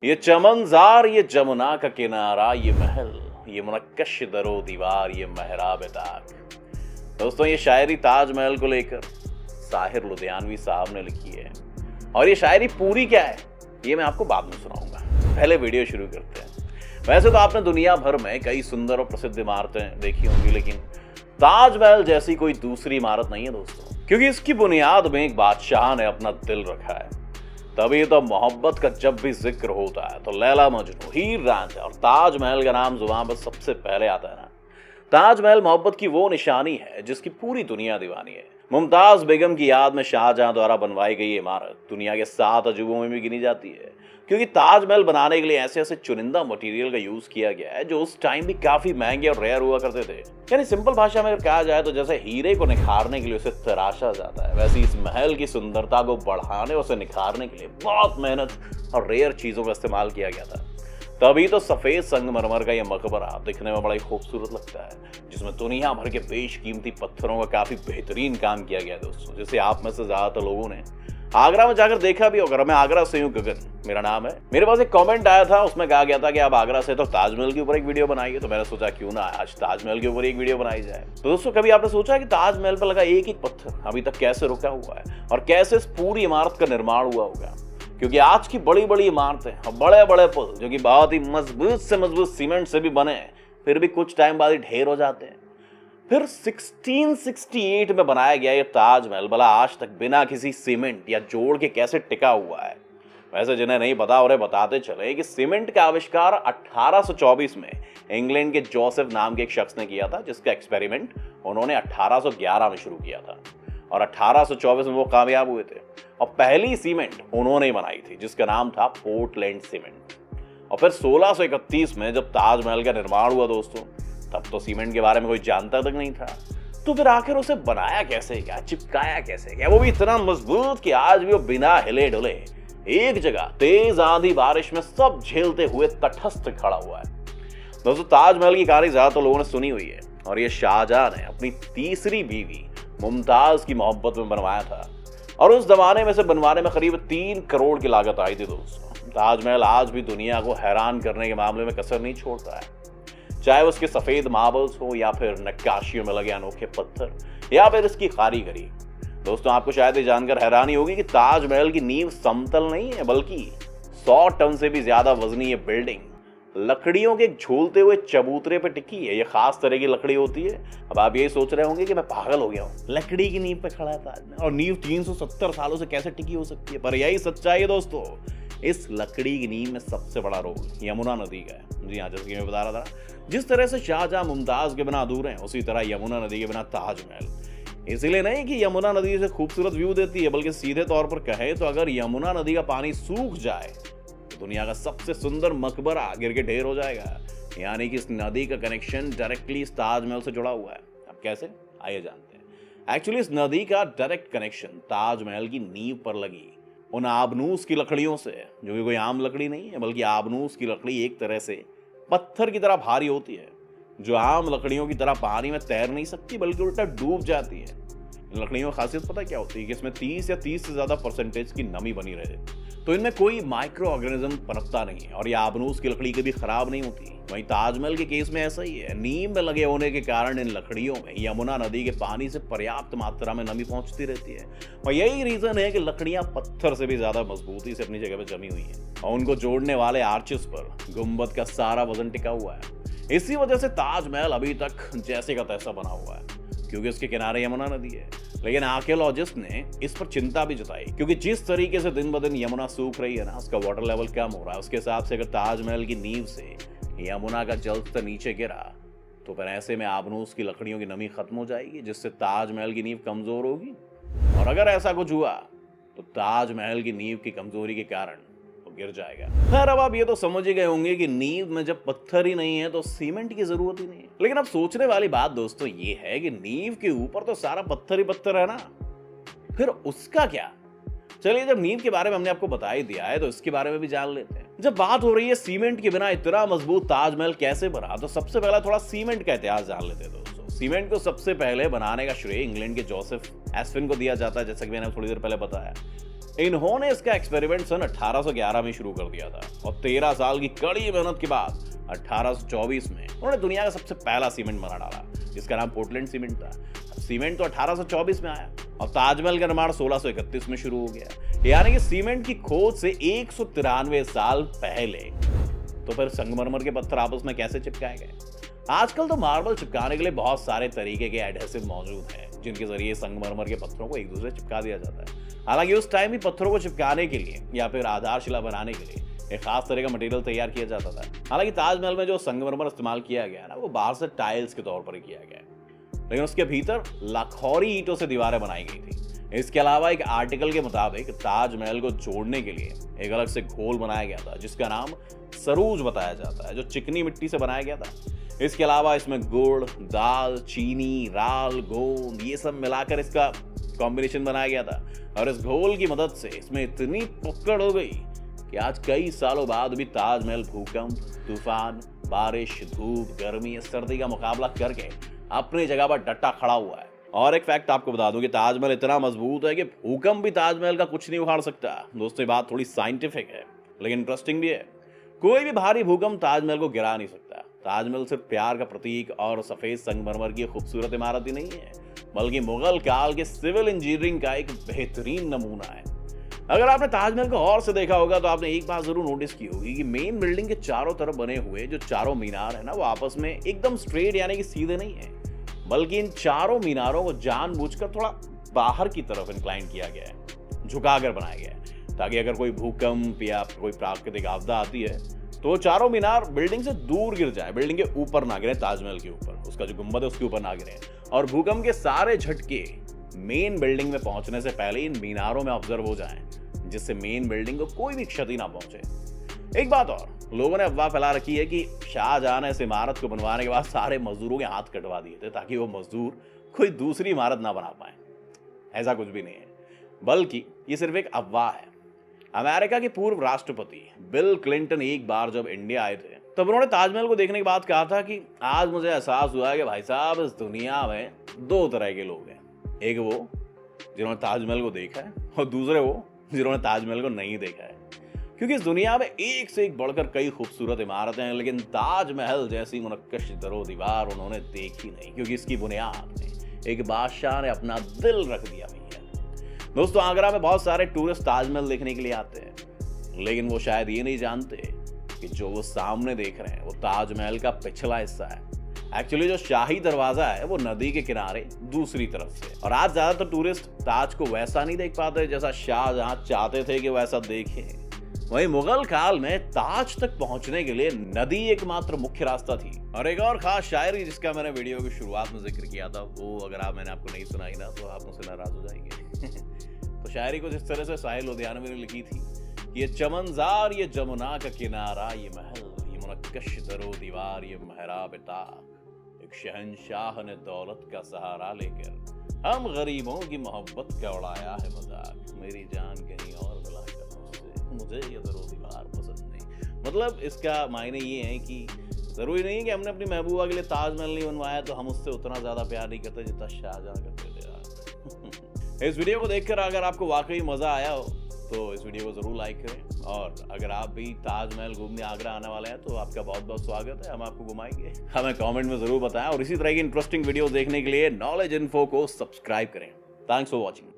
ये चमनज़ार, ये जमुना का किनारा, ये महल, ये मुनक्कश दरो दीवार, ये मेहराब ताक। दोस्तों, ये शायरी ताजमहल को लेकर साहिर लुधियानवी साहब ने लिखी है और ये शायरी पूरी क्या है ये मैं आपको बाद में सुनाऊंगा। पहले वीडियो शुरू करते हैं। वैसे तो आपने दुनिया भर में कई सुंदर और प्रसिद्ध इमारतें देखी होंगी, लेकिन ताजमहल जैसी कोई दूसरी इमारत नहीं है दोस्तों, क्योंकि इसकी बुनियाद में एक बादशाह ने अपना दिल रखा है। तभी तो मोहब्बत का जब भी जिक्र होता है तो लैला मजनू, हीर रांझा और ताजमहल का नाम जुबान पर सबसे पहले आता है ना। ताजमहल मोहब्बत की वो निशानी है जिसकी पूरी दुनिया दीवानी है। मुमताज बेगम की याद में शाहजहां द्वारा बनवाई गई इमारत दुनिया के 7 अजूबों में भी गिनी जाती है, क्योंकि ताजमहल बनाने के लिए ऐसे ऐसे चुनिंदा मटेरियल का यूज किया गया है जो उस टाइम भी काफी महंगे और रेयर हुआ करते थे। यानी सिंपल भाषा में अगर कहा जाए तो जैसे हीरे को निखारने के लिए उसे तराशा जाता है, वैसे इस महल की सुंदरता को बढ़ाने और उसे निखारने के लिए बहुत मेहनत और रेयर चीजों का इस्तेमाल किया गया था। तभी तो सफेद संगमरमर का यह मकबरा दिखने में बड़ा ही खूबसूरत लगता है, जिसमें दुनिया भर के बेशकीमती पत्थरों का काफी बेहतरीन काम किया गया है दोस्तों। जैसे आप में से ज्यादातर लोगों ने आगरा में जाकर देखा भी होगा। मैं आगरा से हूँ, गगन मेरा नाम है। मेरे पास एक कमेंट आया था, उसमें कहा गया था कि आप आगरा से तो ताजमहल के ऊपर एक वीडियो बनाइए, तो मैंने सोचा क्यों ना आज ताजमहल के ऊपर एक वीडियो बनाई जाए। तो दोस्तों, कभी आपने सोचा कि ताजमहल पर लगा एक एक पत्थर अभी तक कैसे रुका हुआ है और कैसे इस पूरी इमारत का निर्माण हुआ होगा? क्योंकि आज की बड़ी बड़ी इमारतें और बड़े बड़े पुल जो कि बहुत ही मजबूत से मजबूत सीमेंट से भी बने हैं, फिर भी कुछ टाइम बाद ही ढेर हो जाते हैं। फिर 1668 में बनाया गया ये ताजमहल भला आज तक बिना किसी सीमेंट या जोड़ के कैसे टिका हुआ है? वैसे जिन्हें नहीं पता उन्हें बताते चले कि सीमेंट का आविष्कार 1824 में इंग्लैंड के जोसेफ नाम के एक शख्स ने किया था, जिसका एक्सपेरिमेंट उन्होंने 1811 में शुरू किया था और 1824 में वो कामयाब हुए थे। और पहली सीमेंट उन्होंने ही बनाई थी जिसका नाम था पोर्टलैंड सीमेंट। और फिर 1631 में जब ताजमहल का निर्माण हुआ दोस्तों, तब तो सीमेंट के बारे में कोई जानता तक नहीं था। तो फिर आखिर उसे बनाया कैसे गया, चिपकाया कैसे गया, वो भी इतना मजबूत कि आज भी वो बिना हिले डुले एक जगह तेज आंधी बारिश में सब झेलते हुए तटस्थ खड़ा हुआ है। दोस्तों, ताजमहल की कहानी ज्यादातर लोगों ने सुनी हुई है और ये शाहजहां ने अपनी तीसरी बीवी मुमताज की मोहब्बत में बनवाया था और उस जमाने में से बनवाने में करीब 3 करोड़ की लागत आई थी दोस्तों। ताजमहल आज भी दुनिया को हैरान करने के मामले में कसर नहीं छोड़ता है, चाहे उसके सफेद मार्बल्स हो या फिर नक्काशियों में लगे अनोखे पत्थर या फिर इसकी कारीगरी। दोस्तों, आपको शायद ये जानकर हैरानी होगी कि ताजमहल की नींव समतल नहीं है, बल्कि 100 टन से भी ज्यादा वजनी ये बिल्डिंग लकड़ियों के झूलते हुए चबूतरे पे टिकी है। ये खास तरह की लकड़ी होती है। अब आप यही सोच रहे होंगे कि मैं पागल हो गया हूँ, लकड़ी की नींव पे खड़ा है ताजमहल और नींव 370 सालों से कैसे टिकी हो सकती है? पर यही सच्चाई है दोस्तों, इस लकड़ी की नींव में सबसे बड़ा रोल यमुना नदी का है। जी हाँ, जैसे कि मैं बता रहा था, जिस तरह से शाहजहां मुमताज के बिना अधूरे हैं, उसी तरह यमुना नदी के बिना ताजमहल। इसीलिए नहीं कि यमुना नदी से खूबसूरत व्यू देती है, बल्कि सीधे तौर पर कहे तो अगर यमुना नदी का पानी सूख जाए तो दुनिया का सबसे सुंदर मकबरा गिर के ढेर हो जाएगा। यानी कि इस नदी का कनेक्शन डायरेक्टली इस ताजमहल से जुड़ा हुआ है। अब कैसे, आइए जानते हैं। एक्चुअली इस नदी का डायरेक्ट कनेक्शन ताजमहल की नींव पर लगी उन आबनूस की लकड़ियों से, जो कि कोई आम लकड़ी नहीं है, बल्कि आबनूस की लकड़ी एक तरह से पत्थर की तरह भारी होती है, जो आम लकड़ियों की तरह पानी में तैर नहीं सकती बल्कि उल्टा डूब जाती है। इन लकड़ियों की खासियत पता क्या होती है कि इसमें 30 या 30 से ज्यादा परसेंटेज की नमी बनी रहे, तो इनमें कोई माइक्रो ऑर्गेनिज्म पनपता नहीं है और ये आबनूस की लकड़ी कभी खराब नहीं होती। वहीं ताजमहल के केस में ऐसा ही है। नींव में लगे होने के कारण इन लकड़ियों में यमुना नदी के पानी से पर्याप्त मात्रा में नमी पहुंचती रहती है और यही रीजन है कि लकड़ियां पत्थर से भी ज्यादा मजबूती से अपनी जगह पर जमी हुई है और उनको जोड़ने वाले आर्चेस पर गुंबद का सारा वजन टिका हुआ है। इसी वजह से ताजमहल अभी तक जैसे का तैसा बना हुआ है, क्योंकि उसके किनारे यमुना नदी है। लेकिन आर्कियोलॉजिस्ट ने इस पर चिंता भी जताई, क्योंकि जिस तरीके से दिन ब दिन यमुना सूख रही है ना, उसका वाटर लेवल कम हो रहा है। उसके हिसाब से अगर ताजमहल की नींव से यमुना का जल स्तर नीचे गिरा तो फिर ऐसे में आबनूस की लकड़ियों की नमी खत्म हो जाएगी, जिससे ताजमहल की नींव कमजोर होगी। और अगर ऐसा कुछ हुआ तो ताजमहल की नींव की कमजोरी के कारण गिर जाएगा। खैर, अब आप ये तो समझ ही गए होंगे कि नींव में जब पत्थर ही नहीं है तो सीमेंट की जरूरत ही नहीं है। लेकिन अब सोचने वाली बात दोस्तों ये है कि नींव के ऊपर तो सारा पत्थर ही पत्थर है ना, फिर उसका क्या? चलिए, जब नींव के बारे में हमने आपको बता ही दिया है तो इसके बारे में भी जान लेते हैं। जब बात हो रही है सीमेंट के बिना इतना मजबूत ताजमहल कैसे बना, तो सबसे पहला थोड़ा सीमेंट का इतिहास जान लेते हैं दोस्तों। सीमेंट को सबसे पहले बनाने का श्रेय इंग्लैंड के जोसेफ एस्पिन को दिया जाता है, जैसा कि मैंने थोड़ी देर पहले बताया। इन्होंने इसका एक्सपेरिमेंट सन 1811 में शुरू कर दिया था और 13 साल की कड़ी मेहनत के बाद 1824 में उन्होंने दुनिया का सबसे पहला सीमेंट बना डाला, जिसका नाम पोर्टलैंड सीमेंट था। सीमेंट तो 1824 में आया और ताजमहल का निर्माण 1631 में शुरू हो गया, यानी कि सीमेंट की खोज से 193 साल पहले। तो फिर संगमरमर के पत्थर आपस में कैसे चिपकाए गए? आजकल तो मार्बल चिपकाने के लिए बहुत सारे तरीके के एडहेसिव मौजूद हैं, जिनके जरिए संगमरमर के पत्थरों को एक दूसरे चिपका दिया जाता है। हालांकि उस टाइम भी पत्थरों को चिपकाने के लिए या फिर आधारशिला बनाने के लिए एक खास तरह का मटेरियल तैयार किया जाता था। हालांकि ताजमहल में जो संगमरमर इस्तेमाल किया गया ना, वो बाहर से टाइल्स के तौर पर ही किया गया, लेकिन उसके भीतर लाखौरी ईंटों से दीवारें बनाई गई थी। इसके अलावा एक आर्टिकल के मुताबिक ताजमहल को जोड़ने के लिए एक अलग से घोल बनाया गया था, जिसका नाम सरूज बताया जाता है, जो चिकनी मिट्टी से बनाया गया था। इसके अलावा इसमें गुड़, दाल, चीनी, राल, गोंद ये सब मिलाकर इसका कॉम्बिनेशन बनाया गया था और इस घोल की मदद से इसमें इतनी पकड़ हो गई कि आज कई सालों बाद भी ताजमहल भूकंप, तूफान, बारिश, धूप, गर्मी या सर्दी का मुकाबला करके अपनी जगह पर डटा खड़ा हुआ है। और एक फैक्ट आपको बता दूं कि ताजमहल इतना मजबूत है कि भूकंप भी ताजमहल का कुछ नहीं उखाड़ सकता। दोस्तों, ये बात थोड़ी साइंटिफिक है लेकिन इंटरेस्टिंग भी है। कोई भी भारी भूकंप ताजमहल को गिरा नहीं सकता। ताजमहल सिर्फ प्यार का प्रतीक और सफेद संगमरमर की खूबसूरत इमारत ही नहीं है, बल्कि मुगल काल के सिविल इंजीनियरिंग का एक बेहतरीन नमूना है। अगर आपने ताजमहल को और से देखा होगा तो आपने एक बात जरूर नोटिस की होगी कि मेन बिल्डिंग के चारों तरफ बने हुए जो चारों मीनार है ना, वो आपस में एकदम स्ट्रेट यानी कि सीधे नहीं है, बल्कि इन चारों मीनारों को जानबूझकर थोड़ा बाहर की तरफ इंक्लाइन किया गया है, झुकाकर बनाया गया है, ताकि अगर कोई भूकंप या कोई प्राकृतिक आपदा आती है तो चारों मीनार बिल्डिंग से दूर गिर जाए, बिल्डिंग के ऊपर ना गिरे, ताजमहल के ऊपर, उसका जो गुंबद है उसके ऊपर ना गिरे, और भूकंप के सारे झटके मेन बिल्डिंग में पहुंचने से पहले इन मीनारों में ऑब्जर्व हो जाएं, जिससे मेन बिल्डिंग को कोई भी क्षति ना पहुंचे। एक बात और, लोगों ने अफवाह फैला रखी है कि शाहजहां ने इस इमारत को बनवाने के बाद सारे मजदूरों के हाथ कटवा दिए थे ताकि वो मजदूर कोई दूसरी इमारत ना बना पाए। ऐसा कुछ भी नहीं है, बल्कि ये सिर्फ एक अफवाह है। अमेरिका के पूर्व राष्ट्रपति बिल क्लिंटन एक बार जब इंडिया आए थे तब उन्होंने ताजमहल को देखने के बाद कहा था कि आज मुझे एहसास हुआ है कि भाई साहब, इस दुनिया में दो तरह के लोग हैं। एक वो जिन्होंने ताजमहल को देखा है और दूसरे वो जिन्होंने ताजमहल को नहीं देखा है, क्योंकि इस दुनिया में एक से एक बढ़कर कई खूबसूरत इमारतें हैं, लेकिन ताजमहल जैसी मुनक्कश दरो दीवार उन्होंने देखी नहीं, क्योंकि इसकी बुनियाद में एक बादशाह ने अपना दिल रख दिया। दोस्तों, आगरा में बहुत सारे टूरिस्ट ताजमहल देखने के लिए आते हैं, लेकिन वो शायद ये नहीं जानते कि जो वो सामने देख रहे हैं वो ताजमहल का पिछला हिस्सा है। एक्चुअली जो शाही दरवाजा है वो नदी के किनारे दूसरी तरफ से। और आज ज्यादातर टूरिस्ट ताज को वैसा नहीं देख पाते जैसा शाहजहां चाहते थे कि वैसा देखें। वहीं मुगल काल में ताज तक पहुंचने के लिए नदी एकमात्र मुख्य रास्ता थी। और एक और खास शायरी जिसका मैंने वीडियो की शुरुआत में जिक्र किया था, वो अगर मैंने आपको नहीं सुनाई ना तो आप मुझसे नाराज हो जाएंगे। तो शायरी कुछ इस तरह से साहिल लुधियानवी ने लिखी थी कि ये चमनजार, ये जमुना का किनारा, ये महल, ये मुनक्कश दरो दीवार, ये महराब ताक, एक शहंशाह ने दौलत का सहारा लेकर हम गरीबों की मोहब्बत का उड़ाया है मजाक। मेरी जान कहीं और बुलाकर मुझसे, मुझे ये दरो दीवार पसंद नहीं। मतलब इसका मायने ये है कि जरूरी नहीं कि हमने अपनी महबूबा के लिए ताजमहल नहीं बनवाया तो हम उससे उतना ज्यादा प्यार नहीं करते जितना शाहजहां करते थे यार। इस वीडियो को देखकर अगर आपको वाकई मजा आया हो तो इस वीडियो को जरूर लाइक करें, और अगर आप भी ताजमहल घूमने आगरा आने वाले हैं तो आपका बहुत बहुत स्वागत है, हम आपको घुमाएंगे। हमें कमेंट में जरूर बताएं और इसी तरह की इंटरेस्टिंग वीडियो देखने के लिए नॉलेज इन्फो को सब्सक्राइब करें। Thanks for watching.